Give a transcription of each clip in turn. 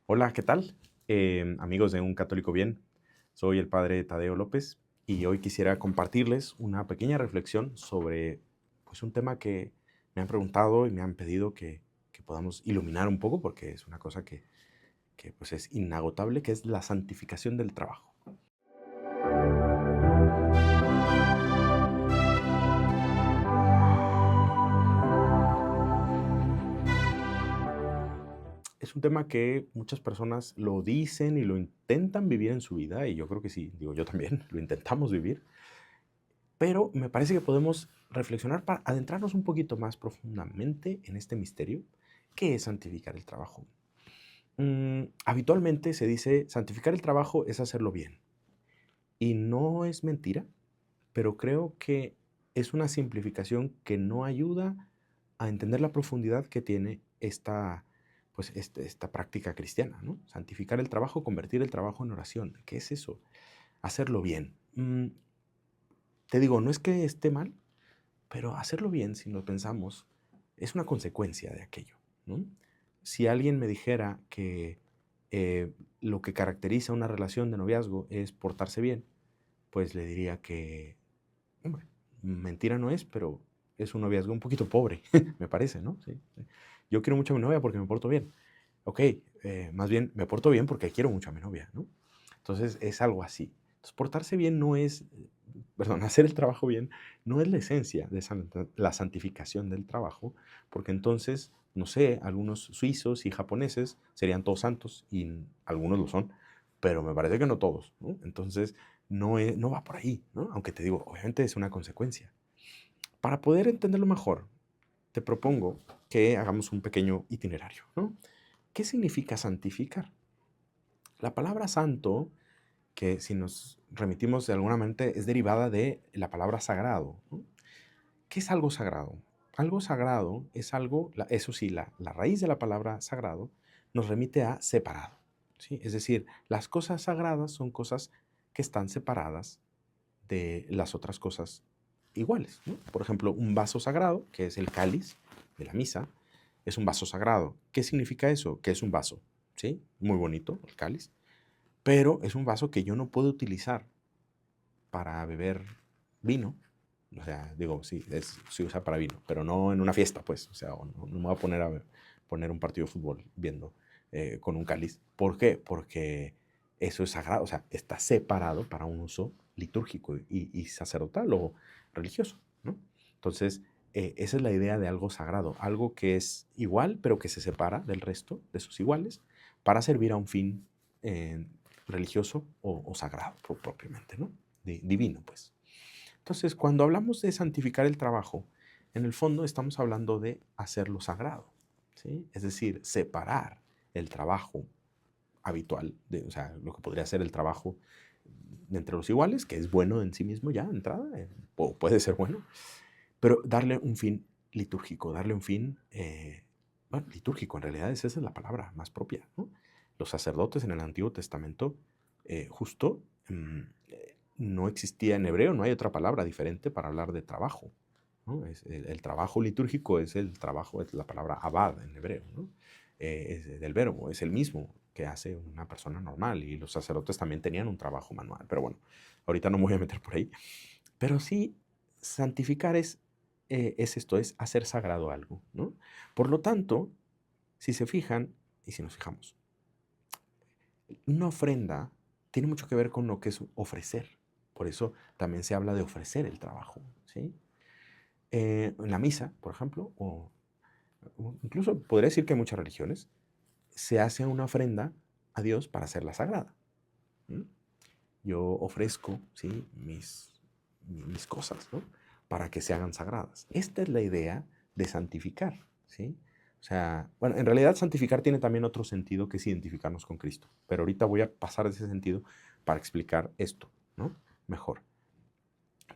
Hola, ¿qué tal? Amigos de Un Católico Bien, soy el padre Tadeo López y hoy quisiera compartirles una pequeña reflexión sobre pues, un tema que me han preguntado y me han pedido que podamos iluminar un poco porque es una cosa que pues, es inagotable, que es la santificación del trabajo. Es un tema que muchas personas lo dicen y lo intentan vivir en su vida, y yo creo que sí, digo yo también, lo intentamos vivir, pero me parece que podemos reflexionar para adentrarnos un poquito más profundamente en este misterio. ¿Qué es santificar el trabajo? Habitualmente se dice, santificar el trabajo es hacerlo bien. Y no es mentira, pero creo que es una simplificación que no ayuda a entender la profundidad que tiene esta práctica cristiana, ¿no? Santificar el trabajo, convertir el trabajo en oración. ¿Qué es eso? Hacerlo bien. Te digo, no es que esté mal, pero hacerlo bien, si lo pensamos, es una consecuencia de aquello, ¿no? Si alguien me dijera que lo que caracteriza una relación de noviazgo es portarse bien, pues le diría que, hombre, mentira no es, pero es un noviazgo un poquito pobre, me parece, ¿no? Sí, sí. Yo quiero mucho a mi novia porque me porto bien. Ok, más bien me porto bien porque quiero mucho a mi novia, ¿no? Entonces es algo así. Entonces, portarse bien no es, perdón, hacer el trabajo bien no es la esencia de la santificación del trabajo, porque entonces, no sé, algunos suizos y japoneses serían todos santos y algunos lo son, pero me parece que no todos, ¿no? Entonces, no va por ahí, ¿no? Aunque te digo, obviamente es una consecuencia. Para poder entenderlo mejor, te propongo que hagamos un pequeño itinerario, ¿no? ¿Qué significa santificar? La palabra santo, que si nos remitimos de alguna manera, es derivada de la palabra sagrado, ¿no? ¿Qué es algo sagrado? Algo sagrado es algo, eso sí, la raíz de la palabra sagrado nos remite a separado, ¿sí? Es decir, las cosas sagradas son cosas que están separadas de las otras cosas iguales, ¿no? Por ejemplo, un vaso sagrado, que es el cáliz de la misa, es un vaso sagrado. ¿Qué significa eso? Que es un vaso, ¿sí? Muy bonito el cáliz, pero es un vaso que yo no puedo utilizar para beber vino. O sea, digo, sí, se usa para vino, pero no en una fiesta, pues. O sea, no me voy a poner poner un partido de fútbol viendo con un cáliz. ¿Por qué? Porque eso es sagrado, o sea, está separado para un uso litúrgico y sacerdotal o religioso, ¿no? Entonces, esa es la idea de algo sagrado, algo que es igual, pero que se separa del resto de sus iguales para servir a un fin eh, religioso o sagrado propiamente, ¿no? Divino, pues. Entonces, cuando hablamos de santificar el trabajo, en el fondo estamos hablando de hacerlo sagrado, ¿sí? Es decir, separar el trabajo habitual, o sea, lo que podría ser el trabajo entre los iguales, que es bueno en sí mismo ya, de entrada, puede ser bueno, pero darle un fin litúrgico, darle un fin, bueno, litúrgico, en realidad esa es la palabra más propia, ¿no? Los sacerdotes en el Antiguo Testamento, justo, no existía en hebreo, no hay otra palabra diferente para hablar de trabajo, ¿no? El trabajo litúrgico es el trabajo, es la palabra abad en hebreo, ¿no? Es del verbo, es el mismo que hace una persona normal, y los sacerdotes también tenían un trabajo manual, pero bueno, ahorita no me voy a meter por ahí. Pero sí, santificar es esto, es hacer sagrado algo, ¿no? Por lo tanto, si se fijan, y si nos fijamos, una ofrenda tiene mucho que ver con lo que es ofrecer. Por eso también se habla de ofrecer el trabajo, ¿sí? En la misa, por ejemplo, o incluso podría decir que en muchas religiones, se hace una ofrenda a Dios para hacerla sagrada. ¿Mm? Yo ofrezco, ¿sí? mis cosas, ¿no? Para que se hagan sagradas. Esta es la idea de santificar, ¿sí? O sea, bueno, en realidad santificar tiene también otro sentido que es identificarnos con Cristo, pero ahorita voy a pasar de ese sentido para explicar esto, ¿no? Mejor.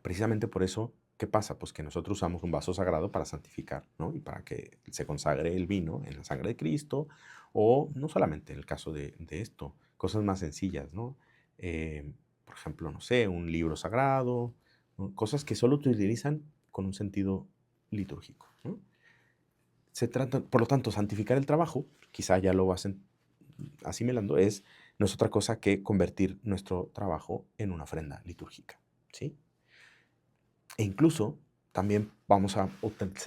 Precisamente por eso, ¿qué pasa? Pues que nosotros usamos un vaso sagrado para santificar, ¿no? Y para que se consagre el vino en la sangre de Cristo, o no solamente en el caso de esto, cosas más sencillas, ¿no? Por ejemplo, no sé, un libro sagrado, ¿no? Cosas que solo te utilizan con un sentido litúrgico, ¿no? Se trata, por lo tanto, santificar el trabajo, quizá ya lo vas asimilando, no es otra cosa que convertir nuestro trabajo en una ofrenda litúrgica, ¿sí? E incluso también vamos a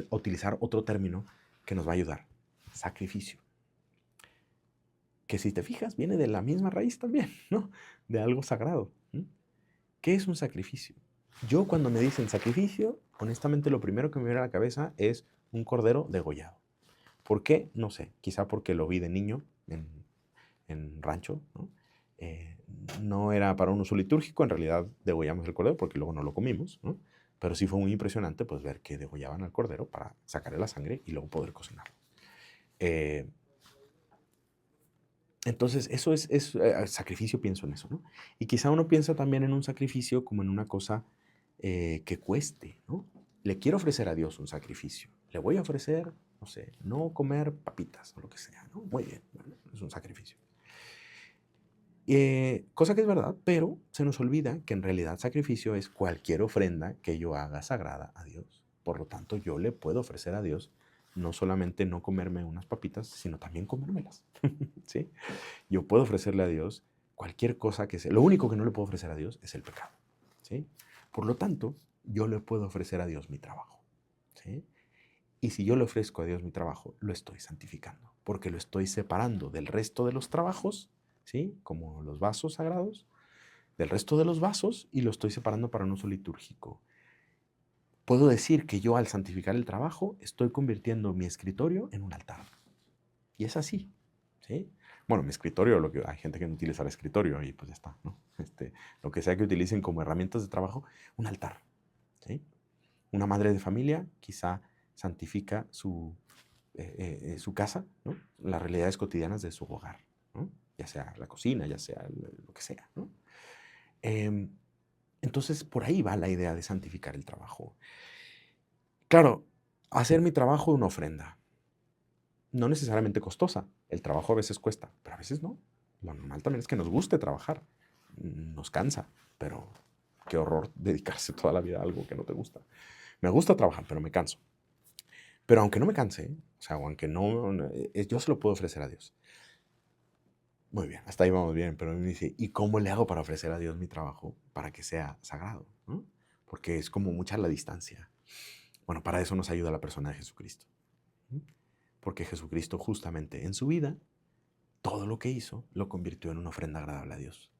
utilizar otro término que nos va a ayudar: sacrificio. Que si te fijas, viene de la misma raíz también, ¿no? De algo sagrado. ¿Qué es un sacrificio? Yo, cuando me dicen sacrificio, honestamente lo primero que me viene a la cabeza es un cordero degollado. ¿Por qué? No sé. Quizá porque lo vi de niño en rancho, ¿no? No era para un uso litúrgico, en realidad degollamos el cordero porque luego no lo comimos, ¿no? Pero sí fue muy impresionante pues ver que degollaban al cordero para sacarle la sangre y luego poder cocinarlo. Entonces, eso es sacrificio, pienso en eso, ¿no? Y quizá uno piensa también en un sacrificio como en una cosa que cueste, ¿no? Le quiero ofrecer a Dios un sacrificio. Le voy a ofrecer, no sé, no comer papitas o lo que sea, ¿no? Muy bien, ¿no? Es un sacrificio. Cosa que es verdad, pero se nos olvida que en realidad sacrificio es cualquier ofrenda que yo haga sagrada a Dios. Por lo tanto, yo le puedo ofrecer a Dios no solamente no comerme unas papitas, sino también comérmelas, ¿sí? Yo puedo ofrecerle a Dios cualquier cosa que sea. Lo único que no le puedo ofrecer a Dios es el pecado, ¿sí? Por lo tanto, yo le puedo ofrecer a Dios mi trabajo, ¿sí? Y si yo le ofrezco a Dios mi trabajo, lo estoy santificando, porque lo estoy separando del resto de los trabajos, ¿sí? Como los vasos sagrados, del resto de los vasos, y lo estoy separando para un uso litúrgico. Puedo decir que yo, al santificar el trabajo, estoy convirtiendo mi escritorio en un altar. Y es así, ¿sí? Bueno, mi escritorio, hay gente que no utiliza el escritorio y pues ya está, ¿no? Lo que sea que utilicen como herramientas de trabajo, un altar, ¿sí? Una madre de familia quizá santifica su casa, ¿no? Las realidades cotidianas de su hogar, ¿no? Ya sea la cocina, ya sea lo que sea, ¿no? Entonces, por ahí va la idea de santificar el trabajo. Claro, hacer mi trabajo una ofrenda. No necesariamente costosa. El trabajo a veces cuesta, pero a veces no. Lo normal también es que nos guste trabajar. Nos cansa, pero qué horror dedicarse toda la vida a algo que no te gusta. Me gusta trabajar, pero me canso. Pero aunque no me canse, o sea, o aunque yo se lo puedo ofrecer a Dios. Muy bien, hasta ahí vamos bien, pero me dice, ¿y cómo le hago para ofrecer a Dios mi trabajo para que sea sagrado? ¿No? Porque es como mucha la distancia. Bueno, para eso nos ayuda la persona de Jesucristo. Porque Jesucristo, justamente en su vida, todo lo que hizo lo convirtió en una ofrenda agradable a Dios.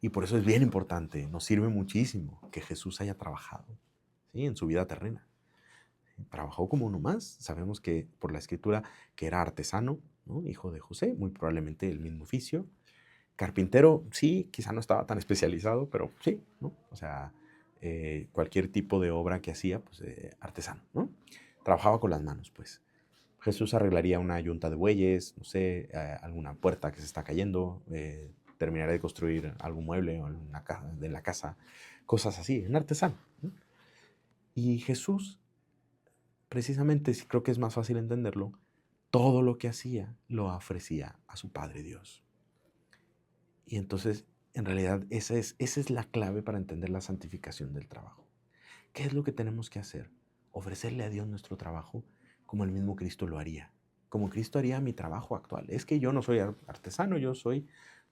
Y por eso es bien importante, nos sirve muchísimo que Jesús haya trabajado, ¿sí? En su vida terrena. Trabajó como uno más. Sabemos que por la escritura que era artesano, ¿no? Hijo de José, muy probablemente el mismo oficio. Carpintero, sí, quizá no estaba tan especializado, pero sí, ¿no? O sea, cualquier tipo de obra que hacía, pues artesano, ¿no? Trabajaba con las manos, pues. Jesús arreglaría una yunta de bueyes, no sé, alguna puerta que se está cayendo, terminaría de construir algún mueble o de la casa, cosas así, un artesano, ¿no? Y Jesús, precisamente, sí creo que es más fácil entenderlo, todo lo que hacía lo ofrecía a su Padre Dios. Y entonces, en realidad, esa es la clave para entender la santificación del trabajo. ¿Qué es lo que tenemos que hacer? Ofrecerle a Dios nuestro trabajo como el mismo Cristo lo haría. Como Cristo haría mi trabajo actual. Es que yo no soy artesano, yo soy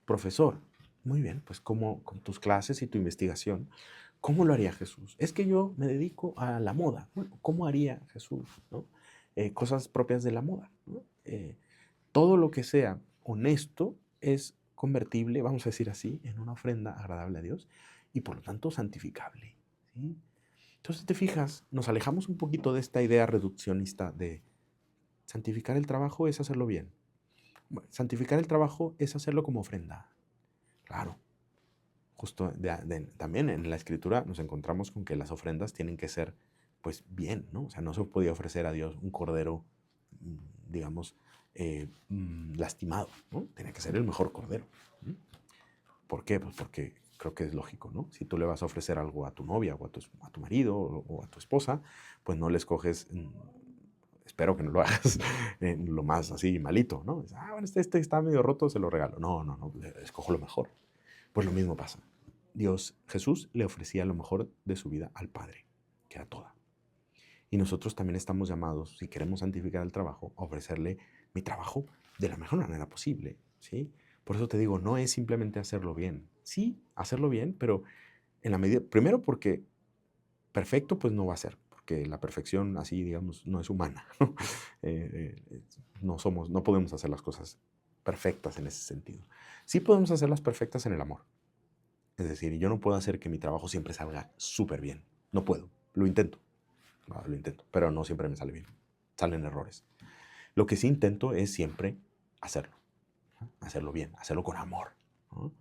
profesor. Muy bien, pues como con tus clases y tu investigación, ¿cómo lo haría Jesús? Es que yo me dedico a la moda. Bueno, ¿cómo haría Jesús? ¿No? Cosas propias de la moda, ¿no? Todo lo que sea honesto es convertible, vamos a decir así, en una ofrenda agradable a Dios y por lo tanto santificable, ¿sí? Entonces, te fijas, nos alejamos un poquito de esta idea reduccionista de santificar el trabajo es hacerlo bien. Bueno, santificar el trabajo es hacerlo como ofrenda. Claro, justo también en la escritura nos encontramos con que las ofrendas tienen que ser, pues, bien, ¿no? O sea, no se podía ofrecer a Dios un cordero, digamos, lastimado, ¿no? Tenía que ser el mejor cordero. ¿Por qué? Pues porque creo que es lógico, ¿no? Si tú le vas a ofrecer algo a tu novia o a tu marido o a tu esposa, pues no le escoges, espero que no lo hagas lo más así malito, ¿no? Bueno, este está medio roto, se lo regalo. No, no, no, escojo lo mejor. Pues lo mismo pasa. Jesús le ofrecía lo mejor de su vida al Padre, que era toda. Y nosotros también estamos llamados, si queremos santificar el trabajo, a ofrecerle mi trabajo de la mejor manera posible, ¿sí? Por eso te digo, no es simplemente hacerlo bien. Sí, hacerlo bien, pero en la medida, primero porque perfecto, pues no va a ser, porque la perfección así, digamos, no es humana. No somos, no podemos hacer las cosas perfectas en ese sentido. Sí podemos hacerlas perfectas en el amor. Es decir, yo no puedo hacer que mi trabajo siempre salga súper bien. No puedo. Lo intento. Lo intento, pero no siempre me sale bien. Salen errores. Lo que sí intento es siempre hacerlo. ¿No? Hacerlo bien, hacerlo con amor. ¿No?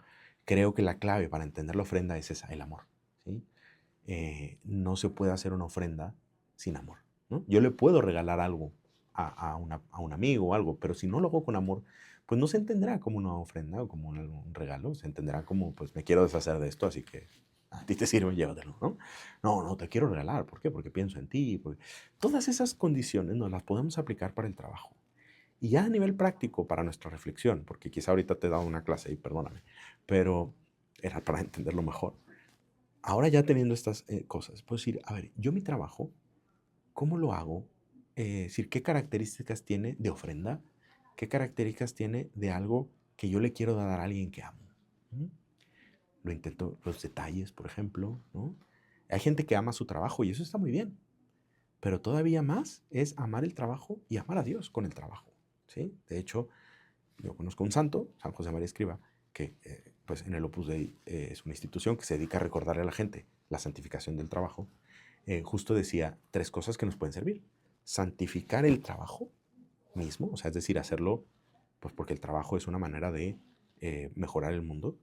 Creo que la clave para entender la ofrenda es esa, el amor. ¿Sí? No se puede hacer una ofrenda sin amor, ¿no? Yo le puedo regalar algo a un amigo o algo, pero si no lo hago con amor, pues no se entenderá como una ofrenda o como un regalo, se entenderá como, pues me quiero deshacer de esto, así que a ti te sirve, llévatelo, ¿no? No, no, te quiero regalar, ¿por qué? Porque pienso en ti. Todas esas condiciones nos las podemos aplicar para el trabajo. Y ya a nivel práctico, para nuestra reflexión, porque quizá ahorita te he dado una clase y perdóname, pero era para entenderlo mejor. Ahora ya teniendo estas cosas, puedo decir, a ver, yo mi trabajo, ¿cómo lo hago? Decir, ¿qué características tiene de ofrenda? ¿Qué características tiene de algo que yo le quiero dar a alguien que amo? ¿Mm? Lo intento, los detalles, por ejemplo, ¿no? Hay gente que ama su trabajo y eso está muy bien, pero todavía más es amar el trabajo y amar a Dios con el trabajo, ¿sí? De hecho, yo conozco un santo, San José María Escriba, que pues en el Opus Dei es una institución que se dedica a recordarle a la gente la santificación del trabajo. Justo decía tres cosas que nos pueden servir. Santificar el trabajo mismo, o sea, es decir, hacerlo pues porque el trabajo es una manera de mejorar el mundo.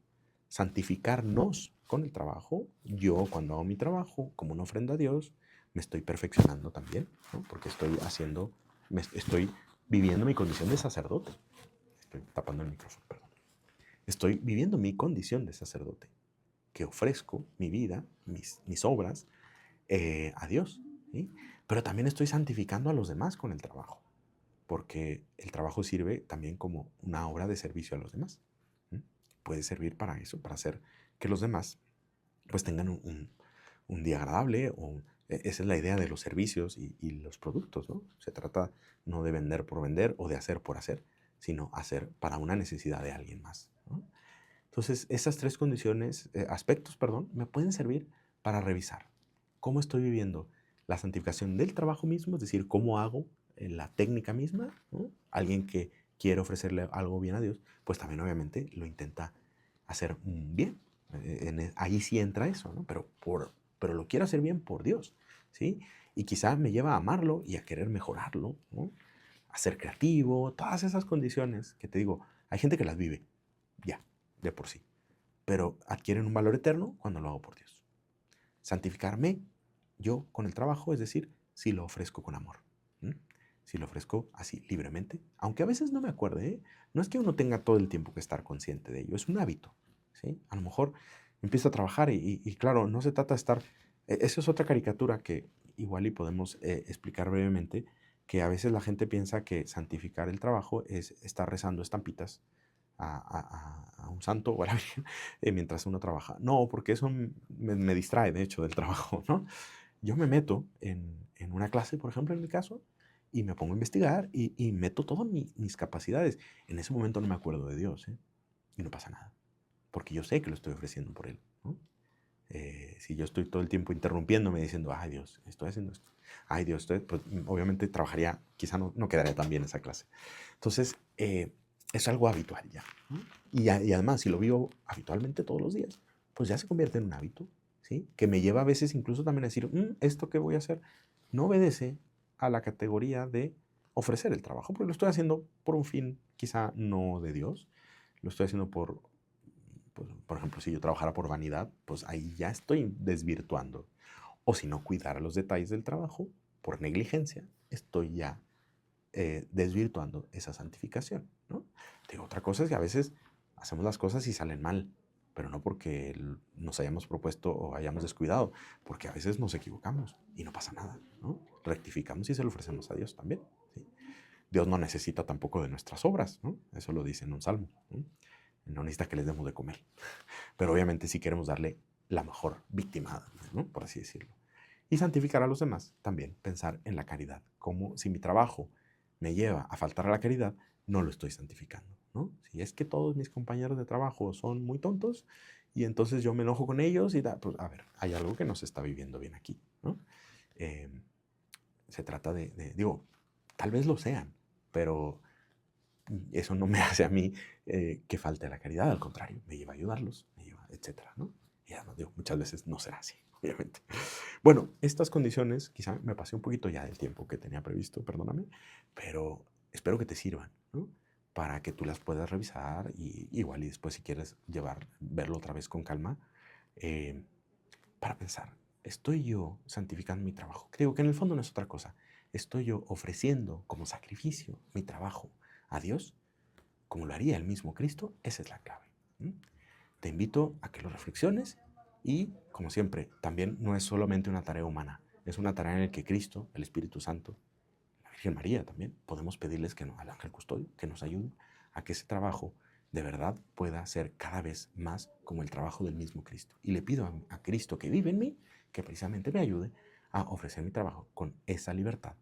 Santificarnos con el trabajo. Yo cuando hago mi trabajo como una ofrenda a Dios, me estoy perfeccionando también, ¿no? Porque estoy viviendo mi condición de sacerdote. Estoy tapando el micrófono, perdón. Estoy viviendo mi condición de sacerdote, que ofrezco mi vida, mis obras a Dios, ¿sí? Pero también estoy santificando a los demás con el trabajo, porque el trabajo sirve también como una obra de servicio a los demás. ¿Sí? Puede servir para eso, para hacer que los demás pues tengan un día agradable. Esa es la idea de los servicios y los productos, ¿no? Se trata no de vender por vender o de hacer por hacer, sino hacer para una necesidad de alguien más, ¿no? Entonces, esas tres condiciones, aspectos, perdón, me pueden servir para revisar cómo estoy viviendo la santificación del trabajo mismo, es decir, cómo hago la técnica misma, ¿no? Alguien que quiere ofrecerle algo bien a Dios, pues también obviamente lo intenta hacer bien. Ahí sí entra eso, ¿no? Pero lo quiero hacer bien por Dios, ¿sí? Y quizá me lleva a amarlo y a querer mejorarlo, ¿no? A ser creativo, todas esas condiciones que te digo, hay gente que las vive, ya, de por sí, pero adquieren un valor eterno cuando lo hago por Dios. Santificarme yo con el trabajo, es decir, si lo ofrezco con amor, ¿m? Si lo ofrezco así libremente, aunque a veces no me acuerde, ¿eh? No es que uno tenga todo el tiempo que estar consciente de ello, es un hábito, ¿sí? A lo mejor empiezo a trabajar y claro, no se trata de estar, eso es otra caricatura que igual y podemos explicar brevemente, que a veces la gente piensa que santificar el trabajo es estar rezando estampitas a un santo o a la Virgen mientras uno trabaja. No, porque eso me distrae, de hecho, del trabajo, ¿no? Yo me meto en una clase, por ejemplo, en mi caso, y me pongo a investigar y meto todas mis capacidades. En ese momento no me acuerdo de Dios, ¿eh? Y no pasa nada, porque yo sé que lo estoy ofreciendo por Él, ¿no? Si yo estoy todo el tiempo interrumpiéndome diciendo, ay Dios, estoy haciendo esto, ay Dios, pues obviamente trabajaría, quizá no quedaría tan bien esa clase. Entonces, es algo habitual ya, ¿no? Y además, si lo vivo habitualmente todos los días, pues ya se convierte en un hábito, ¿sí? Que me lleva a veces incluso también a decir, esto que voy a hacer no obedece a la categoría de ofrecer el trabajo, porque lo estoy haciendo por un fin quizá no de Dios, lo estoy haciendo pues, por ejemplo, si yo trabajara por vanidad, pues ahí ya estoy desvirtuando. O si no cuidara los detalles del trabajo, por negligencia, estoy ya desvirtuando esa santificación, ¿no? Otra cosa es que a veces hacemos las cosas y salen mal, pero no porque nos hayamos propuesto o hayamos descuidado, porque a veces nos equivocamos y no pasa nada, ¿no? Rectificamos y se lo ofrecemos a Dios también, ¿sí? Dios no necesita tampoco de nuestras obras, ¿no? Eso lo dice en un salmo, ¿no? No necesita que les demos de comer, pero obviamente sí queremos darle la mejor víctima, ¿no? Por así decirlo. Y santificar a los demás, también pensar en la caridad, como si mi trabajo me lleva a faltar a la caridad, no lo estoy santificando. ¿no? Si es que todos mis compañeros de trabajo son muy tontos y entonces yo me enojo con ellos y pues a ver, hay algo que no se está viviendo bien aquí, ¿no? Em, Se trata digo, tal vez lo sean, pero eso no me hace a mí que falte la caridad, al contrario, me lleva a ayudarlos, me lleva, etcétera, ¿no? Y ya no digo, muchas veces no será así, obviamente. Bueno, estas condiciones, quizá me pasé un poquito ya del tiempo que tenía previsto, perdóname, pero espero que te sirvan, ¿no? Para que tú las puedas revisar y igual y después si quieres verlo otra vez con calma, eh, para pensar, ¿estoy yo santificando mi trabajo? Creo que en el fondo no es otra cosa. ¿Estoy yo ofreciendo como sacrificio mi trabajo a Dios, como lo haría el mismo Cristo? Esa es la clave. Te invito a que lo reflexiones y, como siempre, también no es solamente una tarea humana, es una tarea en la que Cristo, el Espíritu Santo, la Virgen María también, podemos pedirles al ángel custodio que nos ayude a que ese trabajo de verdad pueda ser cada vez más como el trabajo del mismo Cristo. Y le pido a Cristo que vive en mí que precisamente me ayude a ofrecer mi trabajo con esa libertad